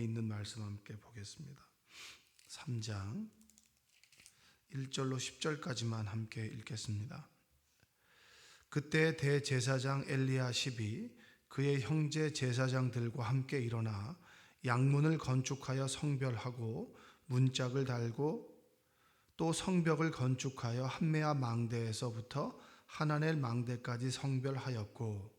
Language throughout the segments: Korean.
있는 말씀 함께 보겠습니다. 3장 1절로 10절까지만 함께 읽겠습니다. 그때 대제사장 엘리야십이 그의 형제 제사장들과 함께 일어나 양문을 건축하여 성별하고 문짝을 달고 또 성벽을 건축하여 함메아 망대에서부터 하나넬 망대까지 성별하였고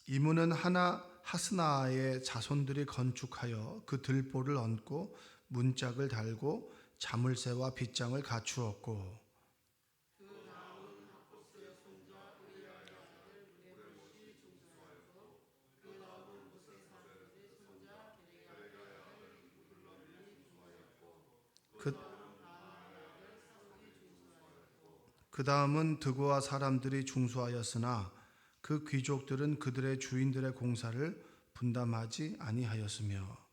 이 문은 하스나의 자손들이 건축하여 그 들보를 얹고 문짝을 달고 자물쇠와 빗장을 갖추었고 그 다음은 드고아 사람들이 중수하였으나 그 귀족들은 그들의 주인들의 공사를 분담하지 아니하였으며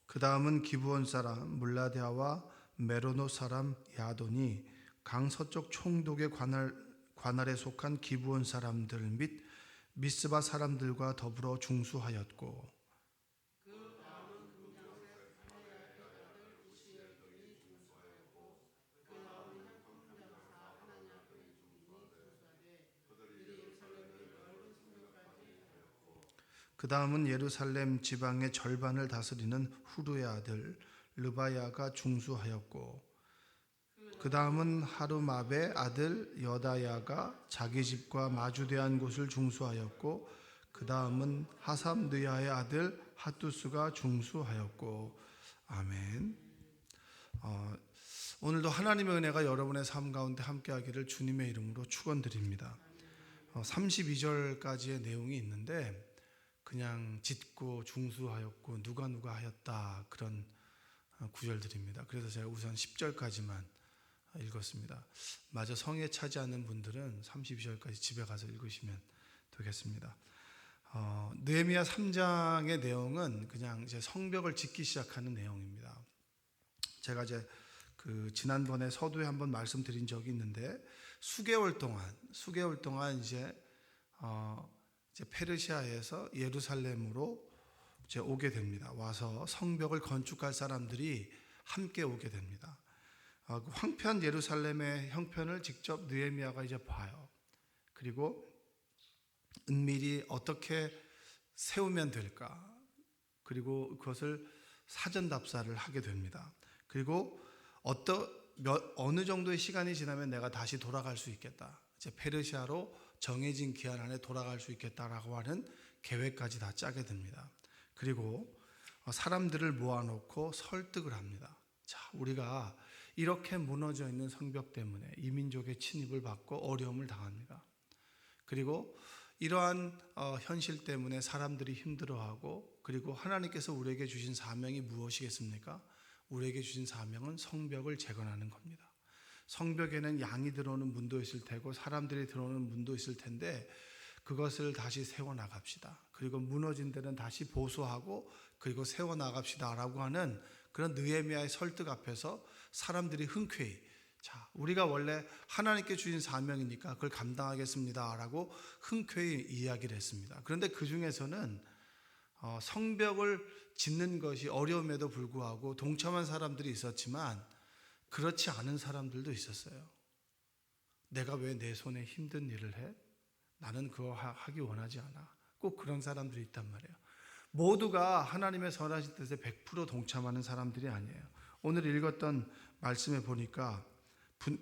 그 다음은 기브온 사람 물라데아와 메로노 사람 야돈이 강 서쪽 총독의 관할에 속한 기브온 사람들 및 미스바 사람들과 더불어 중수하였고 그 다음은 예루살렘 지방의 절반을 다스리는 후르의 아들 르바야가 중수하였고 그 다음은 하루마베 아들 여다야가 자기 집과 마주대한 곳을 중수하였고 그 다음은 하삼느야의 아들 핫두스가 중수하였고 아멘. 오늘도 하나님의 은혜가 여러분의 삶 가운데 함께하기를 주님의 이름으로 축원드립니다. 32절까지의 내용이 있는데 그냥 짓고 중수하였고 누가 하였다 그런 구절들입니다. 그래서 제가 우선 10절까지만 읽었습니다. 마저 성에 차지 않는 분들은 32절까지 집에 가서 읽으시면 되겠습니다. 느헤미야 3장의 내용은 그냥 이제 성벽을 짓기 시작하는 내용입니다. 제가 이제 지난번에 서두에 한번 말씀드린 적이 있는데 수개월 동안 이제 페르시아에서 예루살렘으로 이제 오게 됩니다. 와서 성벽을 건축할 사람들이 함께 오게 됩니다. 황폐한 예루살렘의 형편을 직접 느헤미야가 이제 봐요. 그리고 은밀히 어떻게 세우면 될까? 그리고 그것을 사전 답사를 하게 됩니다. 그리고 어느 정도의 시간이 지나면 내가 다시 돌아갈 수 있겠다. 이제 페르시아로 정해진 기한 안에 돌아갈 수 있겠다라고 하는 계획까지 다 짜게 됩니다. 그리고 사람들을 모아놓고 설득을 합니다. 자, 우리가 이렇게 무너져 있는 성벽 때문에 이민족의 침입을 받고 어려움을 당합니다. 그리고 이러한 현실 때문에 사람들이 힘들어하고 그리고 하나님께서 우리에게 주신 사명이 무엇이겠습니까? 우리에게 주신 사명은 성벽을 재건하는 겁니다. 성벽에는 양이 들어오는 문도 있을 테고 사람들이 들어오는 문도 있을 텐데 그것을 다시 세워나갑시다. 그리고 무너진 데는 다시 보수하고 그리고 세워나갑시다 라고 하는 그런 느헤미야의 설득 앞에서 사람들이 흔쾌히 자, 우리가 원래 하나님께 주신 사명이니까 그걸 감당하겠습니다 라고 흔쾌히 이야기를 했습니다. 그런데 그 중에서는 성벽을 짓는 것이 어려움에도 불구하고 동참한 사람들이 있었지만 그렇지 않은 사람들도 있었어요. 내가 왜 내 손에 힘든 일을 해? 나는 그거 하기 원하지 않아. 꼭 그런 사람들이 있단 말이에요. 모두가 하나님의 선하신 뜻에 100% 동참하는 사람들이 아니에요. 오늘 읽었던 말씀에 보니까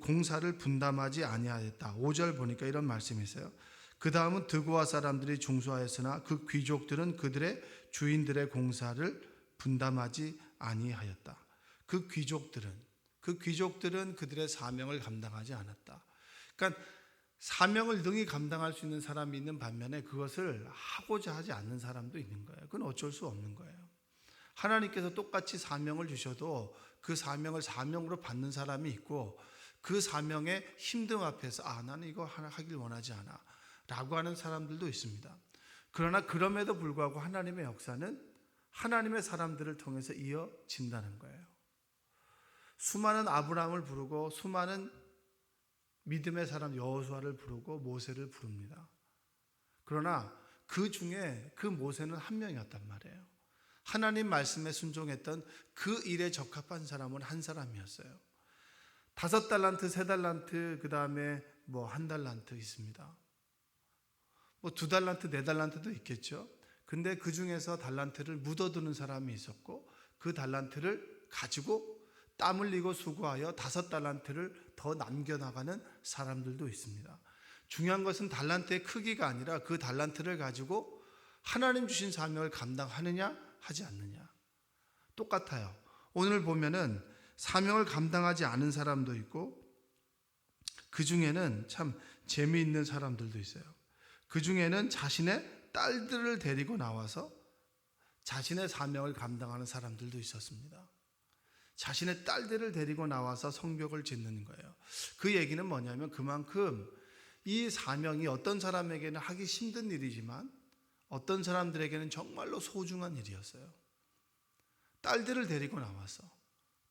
공사를 분담하지 아니하였다. 5절 보니까 이런 말씀이 있어요. 그 다음은 드고아 사람들이 중수하였으나 그 귀족들은 그들의 주인들의 공사를 분담하지 아니하였다. 그 귀족들은 그들의 사명을 감당하지 않았다. 그러니까 사명을 능히 감당할 수 있는 사람이 있는 반면에 그것을 하고자 하지 않는 사람도 있는 거예요. 그건 어쩔 수 없는 거예요. 하나님께서 똑같이 사명을 주셔도 그 사명을 사명으로 받는 사람이 있고 그 사명의 힘듦 앞에서 나는 이거 하길 원하지 않아 라고 하는 사람들도 있습니다. 그러나 그럼에도 불구하고 하나님의 역사는 하나님의 사람들을 통해서 이어진다는 거예요. 수많은 아브라함을 부르고 수많은 믿음의 사람 여호수아를 부르고 모세를 부릅니다. 그러나 그 중에 그 모세는 한 명이었단 말이에요. 하나님 말씀에 순종했던 그 일에 적합한 사람은 한 사람이었어요. 5달란트, 3달란트, 그 다음에 1달란트 있습니다. 2달란트, 4달란트도 있겠죠. 근데 그 중에서 달란트를 묻어두는 사람이 있었고 그 달란트를 가지고 땀 흘리고 수고하여 5달란트를 더 남겨나가는 사람들도 있습니다. 중요한 것은 달란트의 크기가 아니라 그 달란트를 가지고 하나님 주신 사명을 감당하느냐 하지 않느냐. 똑같아요. 오늘 보면은 사명을 감당하지 않은 사람도 있고 그 중에는 참 재미있는 사람들도 있어요. 그 중에는 자신의 딸들을 데리고 나와서 자신의 사명을 감당하는 사람들도 있었습니다. 자신의 딸들을 데리고 나와서 성벽을 짓는 거예요. 그 얘기는 뭐냐면 그만큼 이 사명이 어떤 사람에게는 하기 힘든 일이지만 어떤 사람들에게는 정말로 소중한 일이었어요. 딸들을 데리고 나와서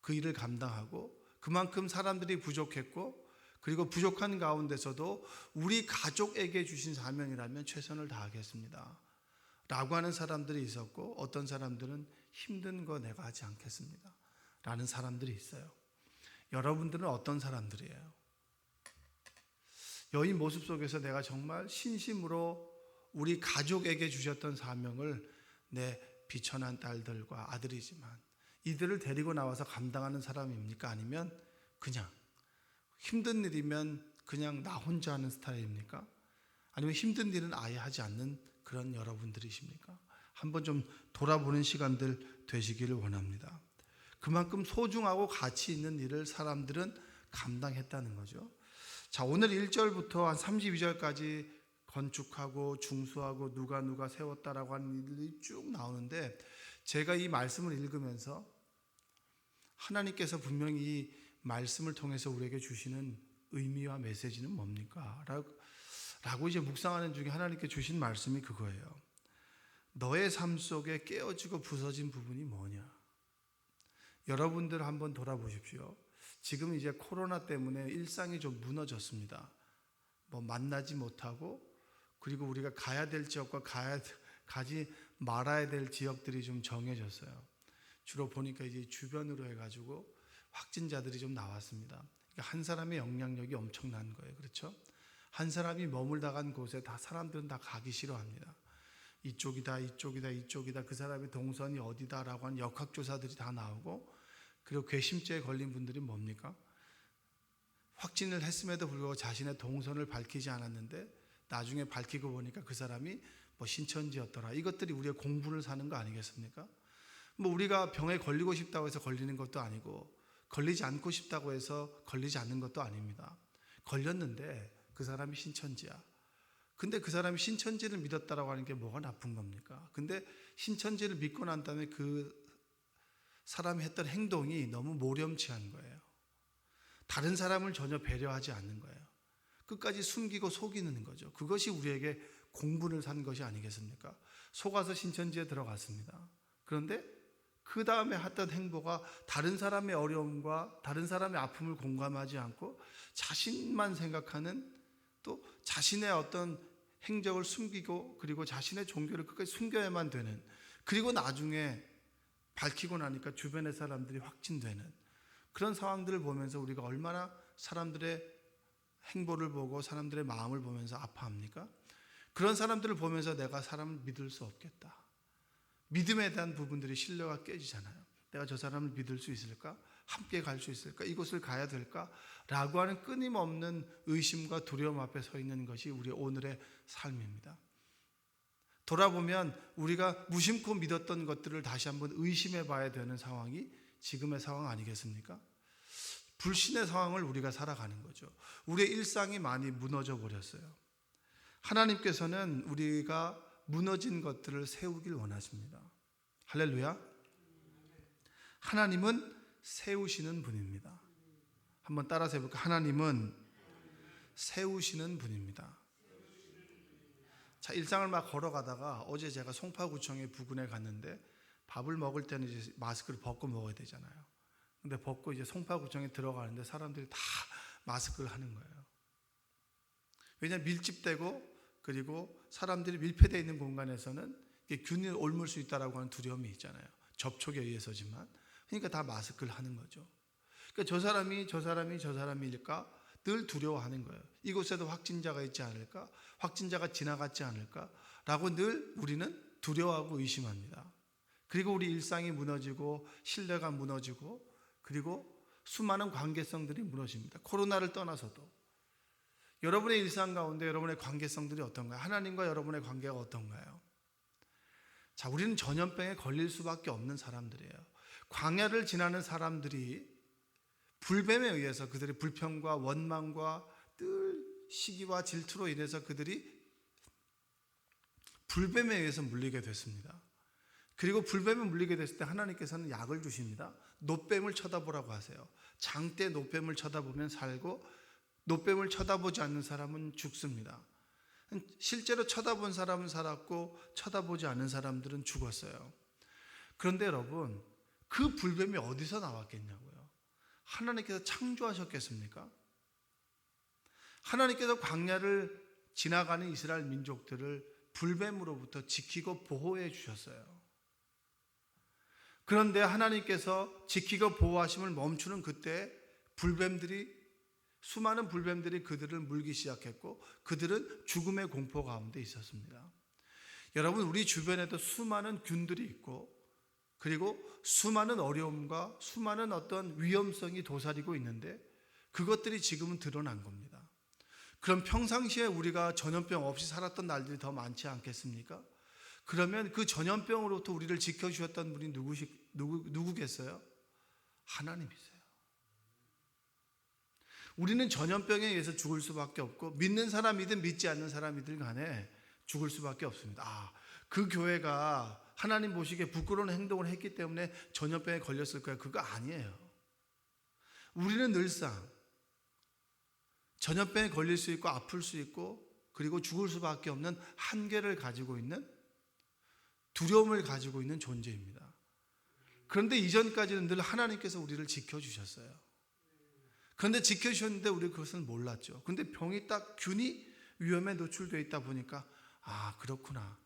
그 일을 감당하고 그만큼 사람들이 부족했고 그리고 부족한 가운데서도 우리 가족에게 주신 사명이라면 최선을 다하겠습니다 라고 하는 사람들이 있었고 어떤 사람들은 힘든 거 내가 하지 않겠습니다 라는 사람들이 있어요. 여러분들은 어떤 사람들이에요? 여인 모습 속에서 내가 정말 신심으로 우리 가족에게 주셨던 사명을 내 비천한 딸들과 아들이지만 이들을 데리고 나와서 감당하는 사람입니까? 아니면 그냥 힘든 일이면 그냥 나 혼자 하는 스타일입니까? 아니면 힘든 일은 아예 하지 않는 그런 여러분들이십니까? 한번 좀 돌아보는 시간들 되시기를 원합니다. 그만큼 소중하고 가치 있는 일을 사람들은 감당했다는 거죠. 자, 오늘 1절부터 한 32절까지 건축하고 중수하고 누가 세웠다라고 하는 일들이 쭉 나오는데 제가 이 말씀을 읽으면서 하나님께서 분명히 이 말씀을 통해서 우리에게 주시는 의미와 메시지는 뭡니까? 라고 이제 묵상하는 중에 하나님께 주신 말씀이 그거예요. 너의 삶 속에 깨어지고 부서진 부분이 뭐냐? 여러분들 한번 돌아보십시오. 지금 이제 코로나 때문에 일상이 좀 무너졌습니다. 만나지 못하고 그리고 우리가 가야 될 지역과 가지 말아야 될 지역들이 좀 정해졌어요. 주로 보니까 이제 주변으로 해가지고 확진자들이 좀 나왔습니다. 그러니까 한 사람의 영향력이 엄청난 거예요. 그렇죠? 한 사람이 머물다 간 곳에 다 사람들은 다 가기 싫어합니다. 이쪽이다 그 사람의 동선이 어디다라고 하는 역학조사들이 다 나오고 그리고 괘씸죄에 걸린 분들이 뭡니까? 확진을 했음에도 불구하고 자신의 동선을 밝히지 않았는데 나중에 밝히고 보니까 그 사람이 신천지였더라. 이것들이 우리의 공분을 사는 거 아니겠습니까? 우리가 병에 걸리고 싶다고 해서 걸리는 것도 아니고 걸리지 않고 싶다고 해서 걸리지 않는 것도 아닙니다. 걸렸는데 그 사람이 신천지야. 근데 그 사람이 신천지를 믿었다라고 하는 게 뭐가 나쁜 겁니까? 근데 신천지를 믿고 난 다음에 그 사람이 했던 행동이 너무 모렴치한 거예요. 다른 사람을 전혀 배려하지 않는 거예요. 끝까지 숨기고 속이는 거죠. 그것이 우리에게 공분을 산 것이 아니겠습니까? 속아서 신천지에 들어갔습니다. 그런데 그 다음에 했던 행보가 다른 사람의 어려움과 다른 사람의 아픔을 공감하지 않고 자신만 생각하는 또 자신의 어떤 행적을 숨기고 그리고 자신의 종교를 끝까지 숨겨야만 되는 그리고 나중에 밝히고 나니까 주변의 사람들이 확진되는 그런 상황들을 보면서 우리가 얼마나 사람들의 행보를 보고 사람들의 마음을 보면서 아파합니까? 그런 사람들을 보면서 내가 사람을 믿을 수 없겠다. 믿음에 대한 부분들이 신뢰가 깨지잖아요. 내가 저 사람을 믿을 수 있을까? 함께 갈 수 있을까? 이곳을 가야 될까? 라고 하는 끊임없는 의심과 두려움 앞에 서 있는 것이 우리 오늘의 삶입니다. 돌아보면 우리가 무심코 믿었던 것들을 다시 한번 의심해 봐야 되는 상황이 지금의 상황 아니겠습니까? 불신의 상황을 우리가 살아가는 거죠. 우리의 일상이 많이 무너져 버렸어요. 하나님께서는 우리가 무너진 것들을 세우길 원하십니다. 할렐루야. 하나님은 세우시는 분입니다. 한번 따라서 해볼까요? 하나님은 세우시는 분입니다. 자, 일상을 막 걸어가다가 어제 제가 송파구청의 부근에 갔는데 밥을 먹을 때는 이제 마스크를 벗고 먹어야 되잖아요. 근데 벗고 이제 송파구청에 들어가는데 사람들이 다 마스크를 하는 거예요. 왜냐하면 밀집되고 그리고 사람들이 밀폐되어 있는 공간에서는 균이 옮을 수 있다라고 하는 두려움이 있잖아요. 접촉에 의해서지만. 그러니까 다 마스크를 하는 거죠. 그러니까 저 사람일까 늘 두려워하는 거예요. 이곳에도 확진자가 있지 않을까? 확진자가 지나갔지 않을까? 라고 늘 우리는 두려워하고 의심합니다. 그리고 우리 일상이 무너지고 신뢰가 무너지고 그리고 수많은 관계성들이 무너집니다. 코로나를 떠나서도. 여러분의 일상 가운데 여러분의 관계성들이 어떤가요? 하나님과 여러분의 관계가 어떤가요? 자, 우리는 전염병에 걸릴 수밖에 없는 사람들이에요. 광야를 지나는 사람들이 불뱀에 의해서 그들의 불평과 원망과 늘 시기와 질투로 인해서 그들이 불뱀에 의해서 물리게 됐습니다. 그리고 불뱀에 물리게 됐을 때 하나님께서는 약을 주십니다. 놋뱀을 쳐다보라고 하세요. 장대 놋뱀을 쳐다보면 살고 놋뱀을 쳐다보지 않는 사람은 죽습니다. 실제로 쳐다본 사람은 살았고 쳐다보지 않은 사람들은 죽었어요. 그런데 여러분, 그 불뱀이 어디서 나왔겠냐고요? 하나님께서 창조하셨겠습니까? 하나님께서 광야를 지나가는 이스라엘 민족들을 불뱀으로부터 지키고 보호해 주셨어요. 그런데 하나님께서 지키고 보호하심을 멈추는 그때 수많은 불뱀들이 그들을 물기 시작했고 그들은 죽음의 공포 가운데 있었습니다. 여러분, 우리 주변에도 수많은 균들이 있고 그리고 수많은 어려움과 수많은 어떤 위험성이 도사리고 있는데 그것들이 지금은 드러난 겁니다. 그럼 평상시에 우리가 전염병 없이 살았던 날들이 더 많지 않겠습니까? 그러면 그 전염병으로부터 우리를 지켜주셨던 분이 누구겠어요? 하나님이세요. 우리는 전염병에 의해서 죽을 수밖에 없고 믿는 사람이든 믿지 않는 사람이든 간에 죽을 수밖에 없습니다. 그 교회가 하나님 보시기에 부끄러운 행동을 했기 때문에 전염병에 걸렸을 거예요. 그거 아니에요. 우리는 늘상 전염병에 걸릴 수 있고 아플 수 있고 그리고 죽을 수밖에 없는 한계를 가지고 있는 두려움을 가지고 있는 존재입니다. 그런데 이전까지는 늘 하나님께서 우리를 지켜주셨어요. 그런데 지켜주셨는데 우리 그것을 몰랐죠. 그런데 병이 딱 균이 위험에 노출되어 있다 보니까 그렇구나.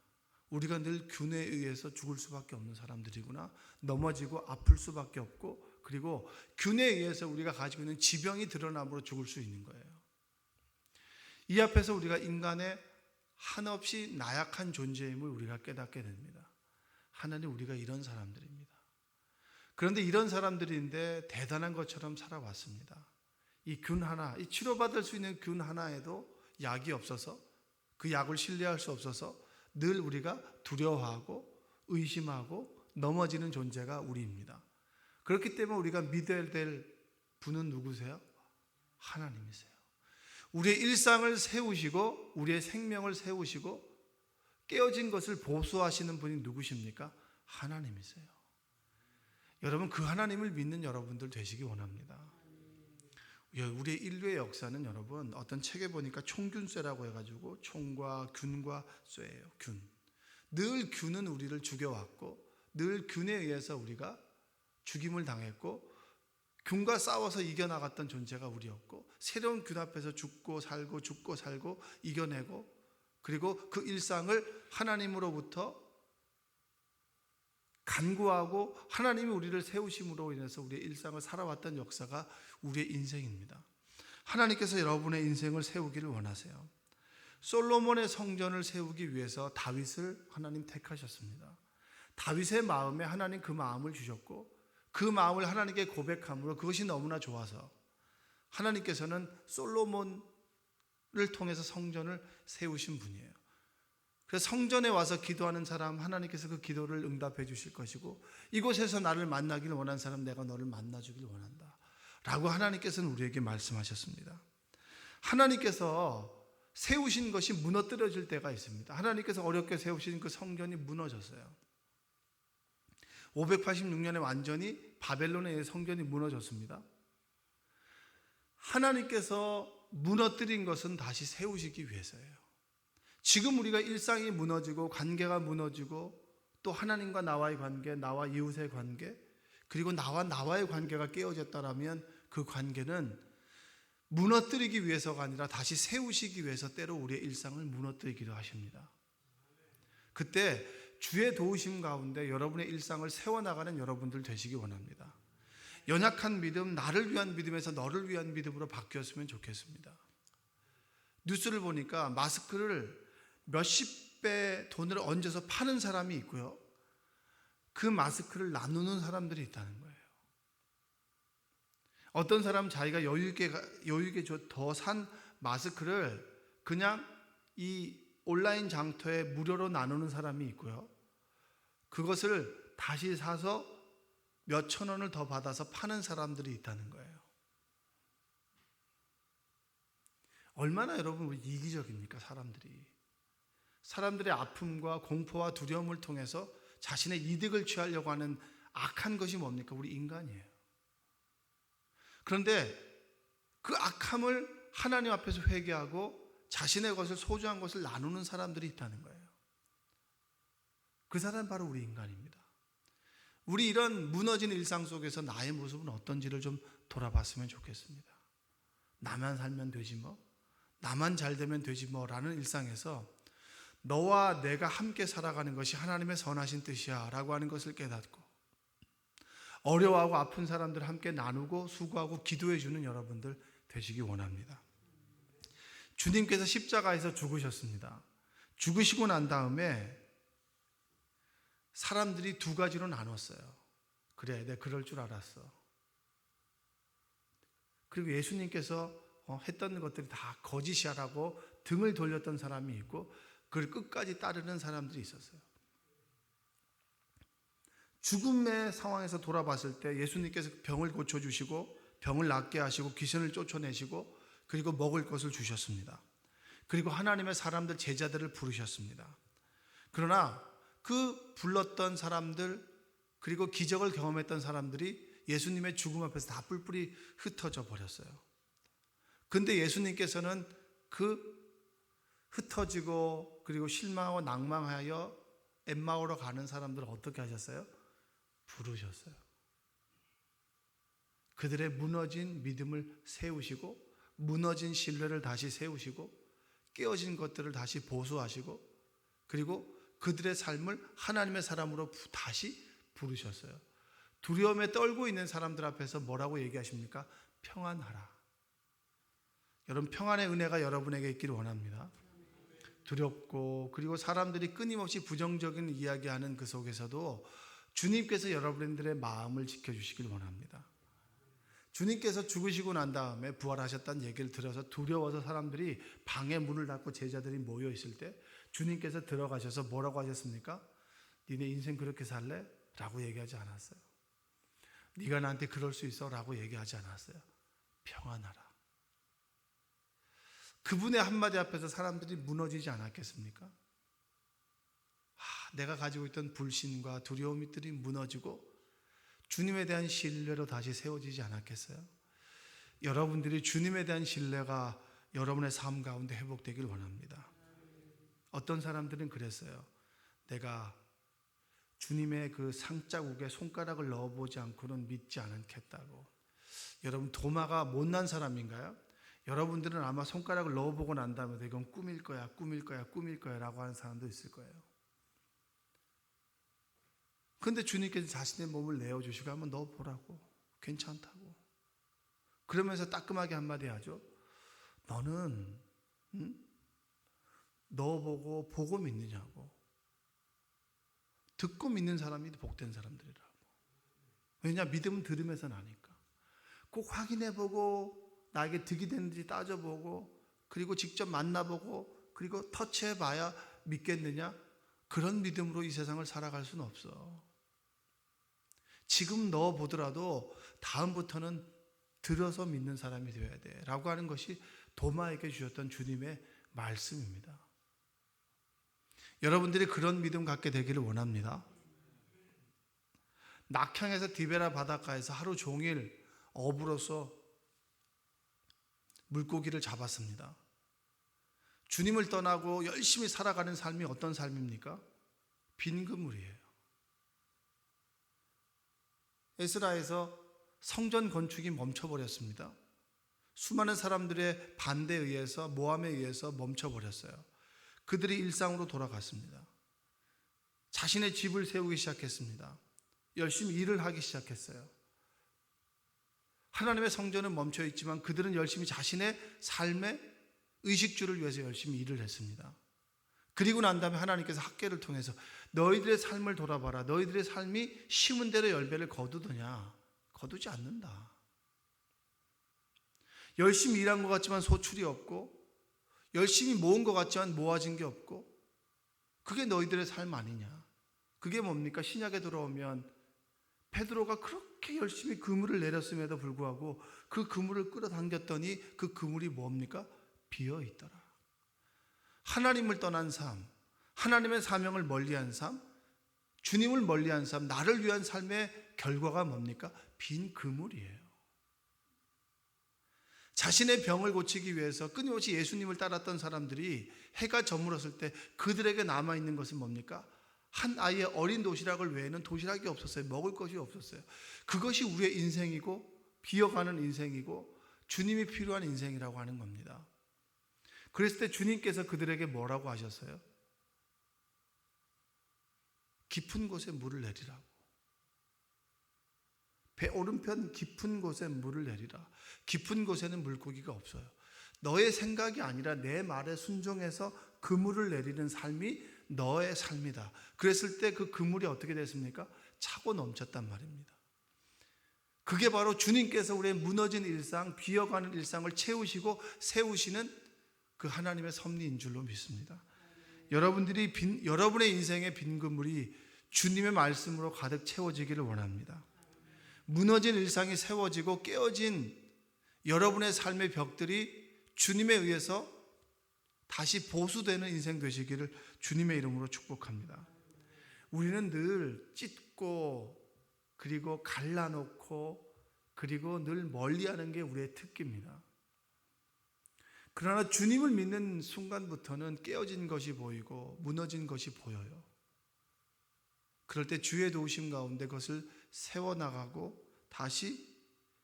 우리가 늘 균에 의해서 죽을 수밖에 없는 사람들이구나. 넘어지고 아플 수밖에 없고 그리고 균에 의해서 우리가 가지고 있는 지병이 드러남으로 죽을 수 있는 거예요. 이 앞에서 우리가 인간의 한없이 나약한 존재임을 우리가 깨닫게 됩니다. 하나님, 우리가 이런 사람들입니다. 그런데 이런 사람들인데 대단한 것처럼 살아왔습니다. 이 균 하나, 이 치료받을 수 있는 균 하나에도 약이 없어서 그 약을 신뢰할 수 없어서 늘 우리가 두려워하고 의심하고 넘어지는 존재가 우리입니다. 그렇기 때문에 우리가 믿어야 될 분은 누구세요? 하나님이세요. 우리의 일상을 세우시고 우리의 생명을 세우시고 깨어진 것을 보수하시는 분이 누구십니까? 하나님이세요. 여러분, 그 하나님을 믿는 여러분들 되시기 원합니다. 우리의 인류의 역사는 여러분 어떤 책에 보니까 총균쇠라고 해가지고 총과 균과 쇠예요. 균. 늘 균은 우리를 죽여왔고 늘 균에 의해서 우리가 죽임을 당했고 균과 싸워서 이겨나갔던 존재가 우리였고 새로운 균 앞에서 죽고 살고 이겨내고 그리고 그 일상을 하나님으로부터 간구하고 하나님이 우리를 세우심으로 인해서 우리의 일상을 살아왔던 역사가 우리의 인생입니다. 하나님께서 여러분의 인생을 세우기를 원하세요. 솔로몬의 성전을 세우기 위해서 다윗을 하나님 택하셨습니다. 다윗의 마음에 하나님 그 마음을 주셨고 그 마음을 하나님께 고백함으로 그것이 너무나 좋아서 하나님께서는 솔로몬을 통해서 성전을 세우신 분이에요. 그래서 성전에 와서 기도하는 사람 하나님께서 그 기도를 응답해 주실 것이고 이곳에서 나를 만나기를 원하는 사람 내가 너를 만나주길 원한다 라고 하나님께서는 우리에게 말씀하셨습니다. 하나님께서 세우신 것이 무너뜨려질 때가 있습니다. 하나님께서 어렵게 세우신 그 성전이 무너졌어요. 586년에 완전히 바벨론의 성전이 무너졌습니다. 하나님께서 무너뜨린 것은 다시 세우시기 위해서예요. 지금 우리가 일상이 무너지고 관계가 무너지고 또 하나님과 나와의 관계, 나와 이웃의 관계, 그리고 나와의 관계가 깨어졌다라면 그 관계는 무너뜨리기 위해서가 아니라 다시 세우시기 위해서 때로 우리의 일상을 무너뜨리기도 하십니다. 그때 주의 도우심 가운데 여러분의 일상을 세워나가는 여러분들 되시기 원합니다. 연약한 믿음, 나를 위한 믿음에서 너를 위한 믿음으로 바뀌었으면 좋겠습니다. 뉴스를 보니까 마스크를 몇십 배 돈을 얹어서 파는 사람이 있고요, 그 마스크를 나누는 사람들이 있다는 거예요. 어떤 사람은 자기가 여유있게 더 산 마스크를 그냥 이 온라인 장터에 무료로 나누는 사람이 있고요, 그것을 다시 사서 몇천 원을 더 받아서 파는 사람들이 있다는 거예요. 얼마나 여러분 이기적입니까? 사람들의 아픔과 공포와 두려움을 통해서 자신의 이득을 취하려고 하는 악한 것이 뭡니까? 우리 인간이에요. 그런데 그 악함을 하나님 앞에서 회개하고 자신의 것을, 소중한 것을 나누는 사람들이 있다는 거예요. 그 사람은 바로 우리 인간입니다. 우리 이런 무너진 일상 속에서 나의 모습은 어떤지를 좀 돌아봤으면 좋겠습니다. 나만 살면 되지 뭐, 나만 잘 되면 되지 뭐라는 일상에서 너와 내가 함께 살아가는 것이 하나님의 선하신 뜻이야 라고 하는 것을 깨닫고, 어려워하고 아픈 사람들 함께 나누고 수고하고 기도해 주는 여러분들 되시기 원합니다. 주님께서 십자가에서 죽으셨습니다. 죽으시고 난 다음에 사람들이 두 가지로 나눴어요. 그래, 내가 그럴 줄 알았어. 그리고 예수님께서 했던 것들이 다 거짓이라고 등을 돌렸던 사람이 있고, 그걸 끝까지 따르는 사람들이 있었어요. 죽음의 상황에서 돌아봤을 때 예수님께서 병을 고쳐주시고 병을 낫게 하시고 귀신을 쫓아내시고 그리고 먹을 것을 주셨습니다. 그리고 하나님의 사람들, 제자들을 부르셨습니다. 그러나 그 불렀던 사람들, 그리고 기적을 경험했던 사람들이 예수님의 죽음 앞에서 다 뿔뿔이 흩어져 버렸어요. 근데 예수님께서는 그 흩어지고 그리고 실망하고 낭망하여 엠마오로 가는 사람들을 어떻게 하셨어요? 부르셨어요. 그들의 무너진 믿음을 세우시고, 무너진 신뢰를 다시 세우시고, 깨어진 것들을 다시 보수하시고, 그리고 그들의 삶을 하나님의 사람으로 다시 부르셨어요. 두려움에 떨고 있는 사람들 앞에서 뭐라고 얘기하십니까? 평안하라. 여러분, 평안의 은혜가 여러분에게 있기를 원합니다. 두렵고 그리고 사람들이 끊임없이 부정적인 이야기하는 그 속에서도 주님께서 여러분들의 마음을 지켜주시길 원합니다. 주님께서 죽으시고 난 다음에 부활하셨다는 얘기를 들어서 두려워서 사람들이 방에 문을 닫고 제자들이 모여 있을 때 주님께서 들어가셔서 뭐라고 하셨습니까? 니네 인생 그렇게 살래? 라고 얘기하지 않았어요. 네가 나한테 그럴 수 있어? 라고 얘기하지 않았어요. 평안하라. 그분의 한마디 앞에서 사람들이 무너지지 않았겠습니까? 내가 가지고 있던 불신과 두려움들이 무너지고 주님에 대한 신뢰로 다시 세워지지 않았겠어요? 여러분들이 주님에 대한 신뢰가 여러분의 삶 가운데 회복되길 원합니다. 어떤 사람들은 그랬어요. 내가 주님의 그 상자국에 손가락을 넣어보지 않고는 믿지 않겠다고. 여러분, 도마가 못난 사람인가요? 여러분들은 아마 손가락을 넣어보고 난 다음에 이건 꿈일 거야, 꿈일 거야, 꿈일 거야 라고 하는 사람도 있을 거예요. 그런데 주님께서 자신의 몸을 내어주시고 한번 넣어보라고, 괜찮다고. 그러면서 따끔하게 한마디 하죠. 너는 넣어보고 보고 믿느냐고. 듣고 믿는 사람이 복된 사람들이라고. 왜냐, 믿음은 들으면서 나니까. 꼭 확인해보고 나에게 득이 되는지 따져보고 그리고 직접 만나보고 그리고 터치해봐야 믿겠느냐? 그런 믿음으로 이 세상을 살아갈 수는 없어. 지금 넣어보더라도 다음부터는 들어서 믿는 사람이 되어야 돼 라고 하는 것이 도마에게 주셨던 주님의 말씀입니다. 여러분들이 그런 믿음 갖게 되기를 원합니다. 낙향에서 디베라 바닷가에서 하루 종일 어부로서 물고기를 잡았습니다. 주님을 떠나고 열심히 살아가는 삶이 어떤 삶입니까? 빈 그물이에요. 에스라에서 성전 건축이 멈춰버렸습니다. 수많은 사람들의 반대에 의해서, 모함에 의해서 멈춰버렸어요. 그들이 일상으로 돌아갔습니다. 자신의 집을 세우기 시작했습니다. 열심히 일을 하기 시작했어요. 하나님의 성전은 멈춰 있지만 그들은 열심히 자신의 삶의 의식주를 위해서 열심히 일을 했습니다. 그리고 난 다음에 하나님께서 학계를 통해서 너희들의 삶을 돌아봐라. 너희들의 삶이 심은 대로 열매를 거두더냐? 거두지 않는다. 열심히 일한 것 같지만 소출이 없고, 열심히 모은 것 같지만 모아진 게 없고, 그게 너희들의 삶 아니냐? 그게 뭡니까? 신약에 들어오면 베드로가 그렇게 열심히 그물을 내렸음에도 불구하고 그 그물을 끌어당겼더니 그 그물이 뭡니까? 비어 있더라. 하나님을 떠난 삶, 하나님의 사명을 멀리한 삶, 주님을 멀리한 삶, 나를 위한 삶의 결과가 뭡니까? 빈 그물이에요. 자신의 병을 고치기 위해서 끊임없이 예수님을 따랐던 사람들이 해가 저물었을 때 그들에게 남아있는 것은 뭡니까? 한 아이의 어린 도시락을 외에는 도시락이 없었어요. 먹을 것이 없었어요. 그것이 우리의 인생이고 비어가는 인생이고 주님이 필요한 인생이라고 하는 겁니다. 그랬을 때 주님께서 그들에게 뭐라고 하셨어요? 깊은 곳에 물을 내리라고. 배 오른편 깊은 곳에 물을 내리라. 깊은 곳에는 물고기가 없어요. 너의 생각이 아니라 내 말에 순종해서 그물을 내리는 삶이 너의 삶이다. 그랬을 때 그 그물이 어떻게 됐습니까? 차고 넘쳤단 말입니다. 그게 바로 주님께서 우리의 무너진 일상, 비어가는 일상을 채우시고 세우시는 그 하나님의 섭리인 줄로 믿습니다. 여러분의 인생의 빈 그물이 주님의 말씀으로 가득 채워지기를 원합니다. 무너진 일상이 세워지고 깨어진 여러분의 삶의 벽들이 주님에 의해서 다시 보수되는 인생 되시기를 주님의 이름으로 축복합니다. 우리는 늘 찢고 그리고 갈라놓고 그리고 늘 멀리하는 게 우리의 특기입니다. 그러나 주님을 믿는 순간부터는 깨어진 것이 보이고 무너진 것이 보여요. 그럴 때 주의 도우심 가운데 그것을 세워나가고 다시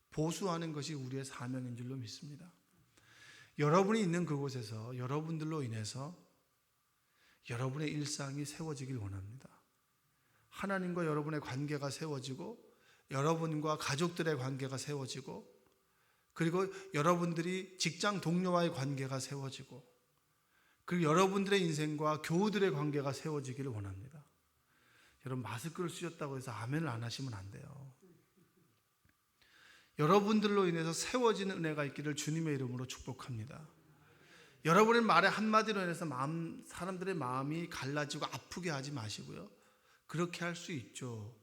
보수하는 것이 우리의 사명인 줄로 믿습니다. 여러분이 있는 그곳에서 여러분들로 인해서 여러분의 일상이 세워지길 원합니다. 하나님과 여러분의 관계가 세워지고 여러분과 가족들의 관계가 세워지고 그리고 여러분들이 직장 동료와의 관계가 세워지고 그리고 여러분들의 인생과 교우들의 관계가 세워지기를 원합니다. 여러분 마스크를 쓰셨다고 해서 아멘을 안 하시면 안 돼요. 여러분들로 인해서 세워지는 은혜가 있기를 주님의 이름으로 축복합니다. 여러분의 말의 한마디로 인해서 사람들의 마음이 갈라지고 아프게 하지 마시고요. 그렇게 할 수 있죠.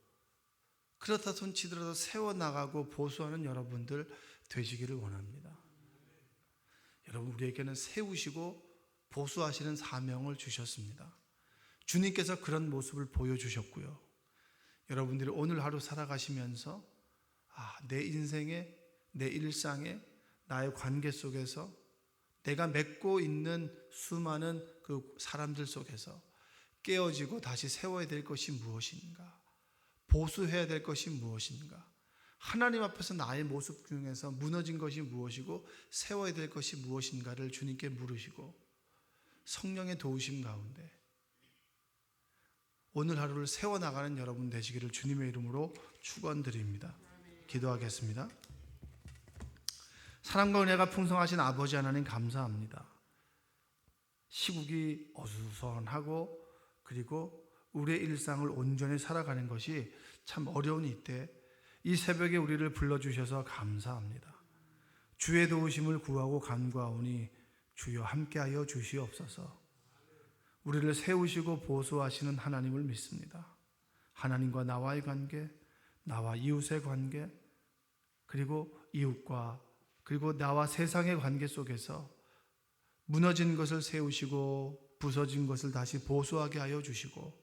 그렇다 손치더라도 세워나가고 보수하는 여러분들 되시기를 원합니다. 여러분 우리에게는 세우시고 보수하시는 사명을 주셨습니다. 주님께서 그런 모습을 보여주셨고요. 여러분들이 오늘 하루 살아가시면서 내 인생에 내 일상에 나의 관계 속에서 내가 맺고 있는 수많은 그 사람들 속에서 깨어지고 다시 세워야 될 것이 무엇인가? 보수해야 될 것이 무엇인가? 하나님 앞에서 나의 모습 중에서 무너진 것이 무엇이고 세워야 될 것이 무엇인가를 주님께 물으시고 성령의 도우심 가운데 오늘 하루를 세워나가는 여러분 되시기를 주님의 이름으로 축원드립니다. 기도하겠습니다. 사랑과 은혜가 풍성하신 아버지 하나님 감사합니다. 시국이 어수선하고 그리고 우리의 일상을 온전히 살아가는 것이 참 어려운 이때 이 새벽에 우리를 불러주셔서 감사합니다. 주의 도우심을 구하고 간구하오니 주여 함께하여 주시옵소서. 우리를 세우시고 보수하시는 하나님을 믿습니다. 하나님과 나와의 관계, 나와 이웃의 관계, 그리고 이웃과 그리고 나와 세상의 관계 속에서 무너진 것을 세우시고 부서진 것을 다시 보수하게 하여 주시고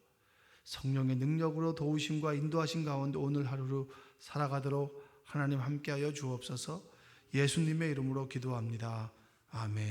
성령의 능력으로 도우심과 인도하신 가운데 오늘 하루를 살아가도록 하나님 함께하여 주옵소서. 예수님의 이름으로 기도합니다. 아멘.